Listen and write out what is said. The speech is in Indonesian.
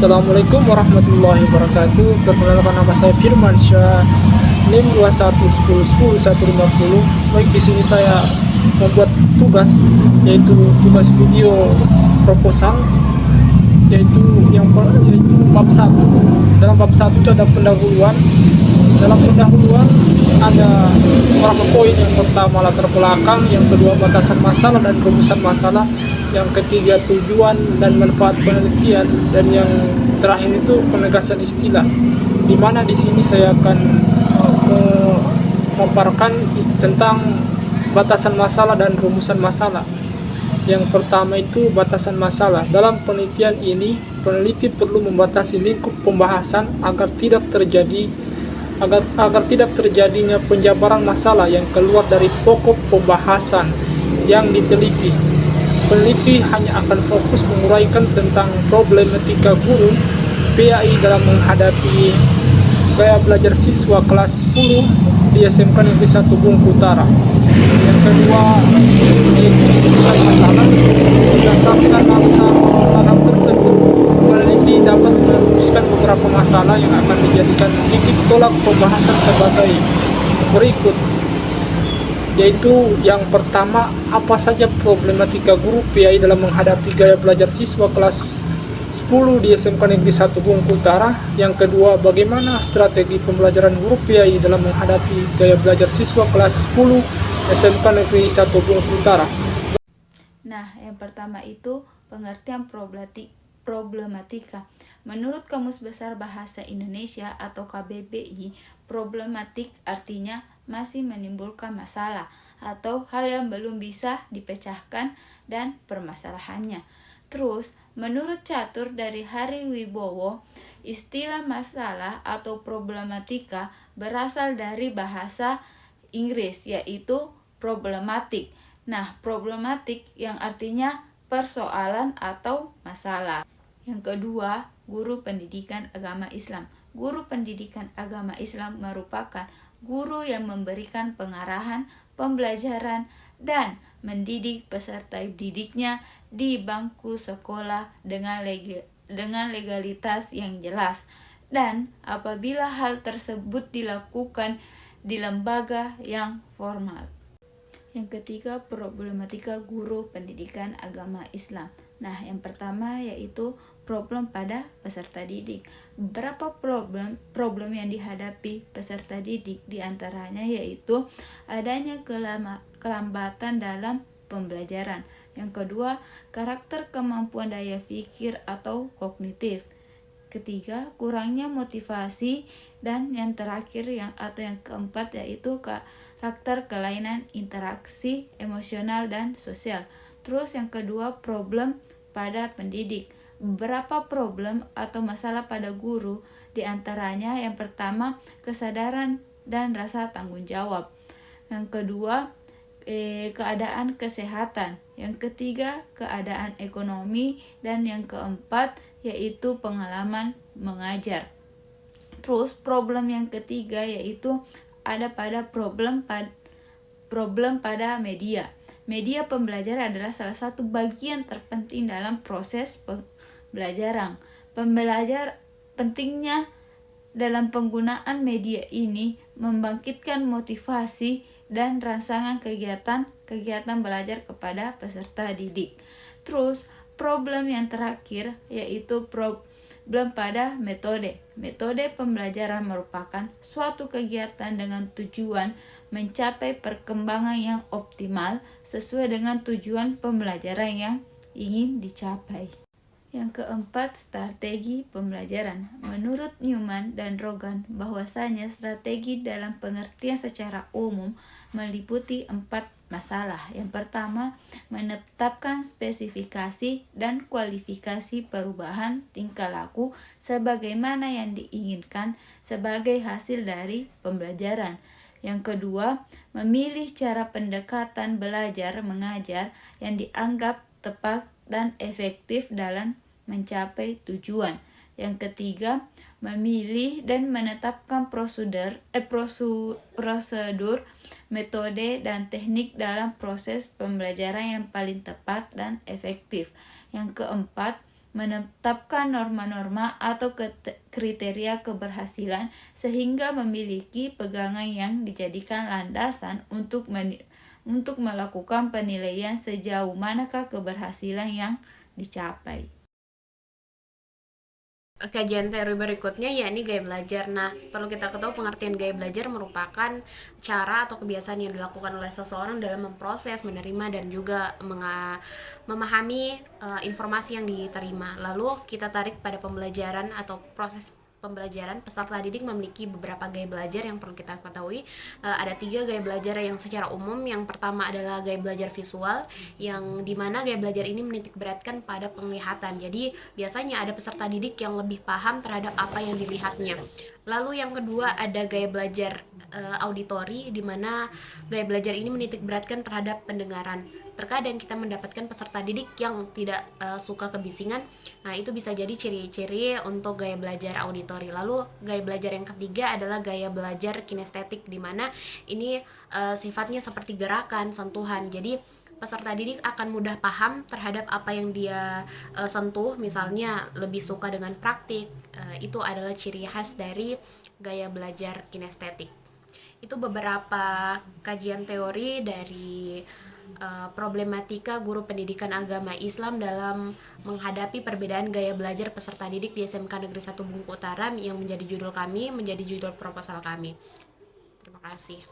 Assalamualaikum warahmatullahi wabarakatuh. Perkenalkan, nama saya Firman Syah, NIM 21101050. Baik, di sini saya membuat tugas, yaitu tugas video proposal, yaitu yaitu bab 1. Dalam bab 1 itu ada pendahuluan. Dalam pendahuluan ada beberapa poin. Yang pertama, latar belakang; yang kedua, batasan masalah dan rumusan masalah; yang ketiga, tujuan dan manfaat penelitian; dan yang terakhir itu penegasan istilah. Di mana di sini saya akan memaparkan tentang batasan masalah dan rumusan masalah. Yang pertama itu batasan masalah. Dalam penelitian ini, peneliti perlu membatasi lingkup pembahasan agar tidak terjadinya penjabaran masalah yang keluar dari pokok pembahasan yang diteliti. Peneliti hanya akan fokus menguraikan tentang problematika guru PAI dalam menghadapi gaya belajar siswa kelas 10 di SMK Negeri 1 Bungku Utara. Yang kedua, yaitu rumusan masalah. Berdasarkan latar tersebut, peneliti dapat merumuskan beberapa masalah yang akan dijadikan titik tolak pembahasan sebagai berikut, yaitu yang pertama, apa saja problematika guru PAI dalam menghadapi gaya belajar siswa kelas 10 di SMK Negeri 1 Bungku Utara. Yang kedua, bagaimana strategi pembelajaran guru PAI dalam menghadapi gaya belajar siswa kelas 10 SMK Negeri 1 Bungku Utara. Nah, yang pertama itu pengertian problematika. Menurut Kamus Besar Bahasa Indonesia atau KBBI, problematik artinya masih menimbulkan masalah atau hal yang belum bisa dipecahkan dan permasalahannya. Terus, menurut Catur dari Hari Wibowo, istilah masalah atau problematika berasal dari bahasa Inggris, yaitu problematik. Nah, problematik yang artinya persoalan atau masalah. Yang kedua, guru pendidikan agama Islam. Guru pendidikan agama Islam merupakan guru yang memberikan pengarahan, pembelajaran, dan mendidik peserta didiknya di bangku sekolah dengan legalitas yang jelas. Dan apabila hal tersebut dilakukan di lembaga yang formal. Yang ketiga, problematika guru pendidikan agama Islam. Nah, yang pertama yaitu problem pada peserta didik. Beberapa problem yang dihadapi peserta didik diantaranya yaitu adanya kelambatan dalam pembelajaran. Yang kedua, karakter kemampuan daya pikir atau kognitif. Ketiga, kurangnya motivasi. Dan yang terakhir yang keempat yaitu karakter kelainan interaksi emosional dan sosial. Terus yang kedua, problem pada pendidik. Beberapa problem atau masalah pada guru diantaranya yang pertama, kesadaran dan rasa tanggung jawab. Yang kedua, keadaan kesehatan. Yang ketiga, keadaan ekonomi. Dan yang keempat yaitu pengalaman mengajar. Terus problem yang ketiga yaitu ada pada problem pada media. Media pembelajaran adalah salah satu bagian terpenting dalam proses pembelajaran. Pentingnya dalam penggunaan media ini membangkitkan motivasi dan rangsangan kegiatan belajar kepada peserta didik. Terus problem yang terakhir yaitu problem pada metode. Metode pembelajaran merupakan suatu kegiatan dengan tujuan mencapai perkembangan yang optimal sesuai dengan tujuan pembelajaran yang ingin dicapai. Yang keempat, strategi pembelajaran. Menurut Newman dan Rogan, bahwasanya strategi dalam pengertian secara umum meliputi 4 masalah. Yang pertama, menetapkan spesifikasi dan kualifikasi perubahan tingkah laku sebagaimana yang diinginkan sebagai hasil dari pembelajaran. Yang kedua, memilih cara pendekatan belajar mengajar yang dianggap tepat dan efektif dalam mencapai tujuan. Yang ketiga, memilih dan menetapkan prosedur, metode, dan teknik dalam proses pembelajaran yang paling tepat dan efektif. Yang keempat, menetapkan norma-norma atau kriteria keberhasilan sehingga memiliki pegangan yang dijadikan landasan untuk melakukan penilaian sejauh manakah keberhasilan yang dicapai. Kajian teori berikutnya yakni gaya belajar. Nah, perlu kita ketahui pengertian gaya belajar merupakan cara atau kebiasaan yang dilakukan oleh seseorang dalam memproses, menerima, dan juga memahami informasi yang diterima. Lalu kita tarik pada pembelajaran atau proses pembelajaran. Peserta didik memiliki beberapa gaya belajar yang perlu kita ketahui. Ada 3 gaya belajar yang secara umum. Yang pertama adalah gaya belajar visual, yang dimana gaya belajar ini menitik beratkan pada penglihatan. Jadi biasanya ada peserta didik yang lebih paham terhadap apa yang dilihatnya. Lalu yang kedua ada gaya belajar auditori, di mana gaya belajar ini menitik beratkan terhadap pendengaran. Terkadang kita mendapatkan peserta didik yang tidak suka kebisingan. Nah, itu bisa jadi ciri-ciri untuk gaya belajar auditori. Lalu gaya belajar yang ketiga adalah gaya belajar kinestetik, di mana ini sifatnya seperti gerakan, sentuhan. Jadi peserta didik akan mudah paham terhadap apa yang dia sentuh, misalnya lebih suka dengan praktik. Itu adalah ciri khas dari gaya belajar kinestetik. Itu beberapa kajian teori dari problematika guru pendidikan agama Islam dalam menghadapi perbedaan gaya belajar peserta didik di SMK Negeri 1 Bungku Utara yang menjadi judul proposal kami. Terima kasih.